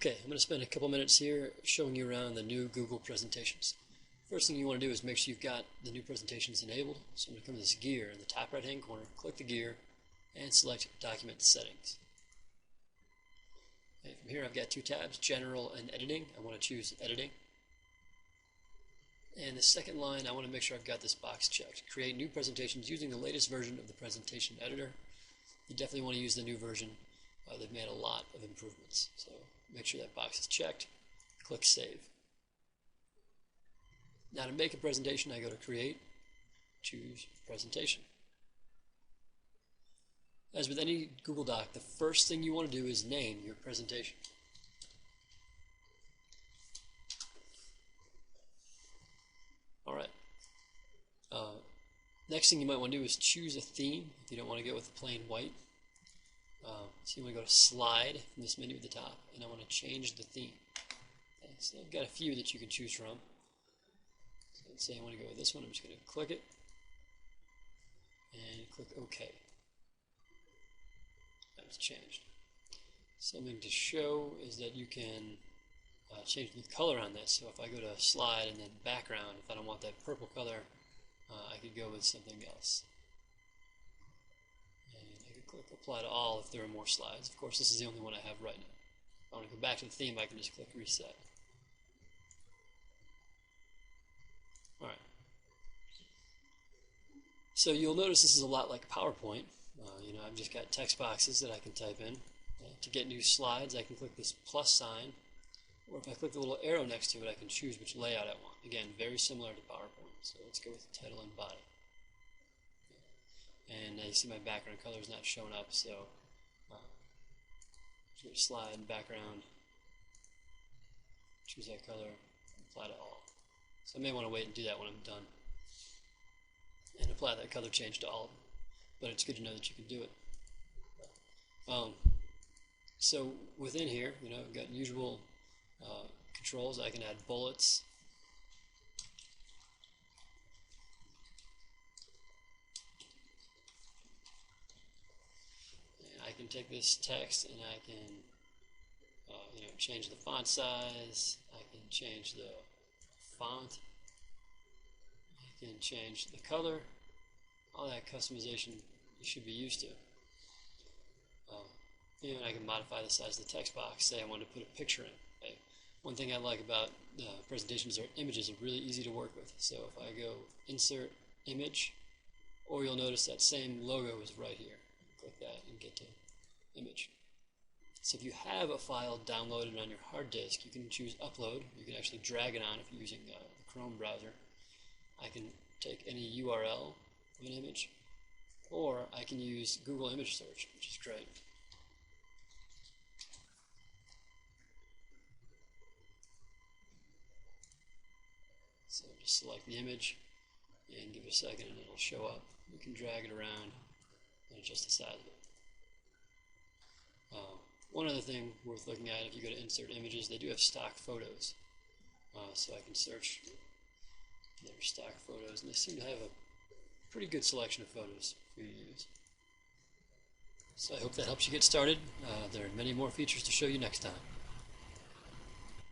Okay, I'm going to spend a couple minutes here showing you around the new Google presentations. First thing you want to do is make sure you've got the new presentations enabled. So I'm going to come to this gear in the top right hand corner, click the gear, and select Document Settings. And from here I've got two tabs, General and Editing. I want to choose Editing. And the second line, I want to make sure I've got this box checked. Create new presentations using the latest version of the presentation editor. You definitely want to use the new version. They've made a lot of improvements. So make sure that box is checked. Click Save. Now to make a presentation, I go to Create, choose Presentation. As with any Google Doc, the first thing you want to do is name your presentation. Alright. Next thing you might want to do is choose a theme if you don't want to go with the plain white. So you want to go to Slide from this menu at the top, and I want to change the theme. Okay, so I've got a few that you can choose from. So let's say I want to go with this one. I'm just going to click it and click OK. That's changed. Something to show is that you can change the color on this. So if I go to Slide and then Background, if I don't want that purple color, I could go with something else. Click Apply to All if there are more slides. Of course, this is the only one I have right now. If I want to go back to the theme, I can just click Reset. Alright. So you'll notice this is a lot like PowerPoint. I've just got text boxes that I can type in. To get new slides, I can click this plus sign, or if I click the little arrow next to it, I can choose which layout I want. Again, very similar to PowerPoint. So let's go with the title and body. And you see my background color is not showing up, so just slide background, choose that color, apply to all. So I may want to wait and do that when I'm done, and apply that color change to all of them. But it's good to know that you can do it. So within here, I've got usual controls. I can add bullets. I can take this text and I can change the font size, I can change the font, I can change the color, all that customization you should be used to. And I can modify the size of the text box. Say I want to put a picture in. Okay. One thing I like about presentations are images are really easy to work with. So if I go Insert Image, or you'll notice that same logo is right here. Click that and get to Image. So if you have a file downloaded on your hard disk, you can choose Upload. You can actually drag it on if you're using the Chrome browser. I can take any URL of an image, or I can use Google Image Search, which is great. So just select the image and give it a second and it'll show up. You can drag it around and adjust the size of it. One other thing worth looking at, if you go to Insert Images, they do have stock photos. So I can search their stock photos, and they seem to have a pretty good selection of photos for you to use. So I hope that helps you get started. There are many more features to show you next time.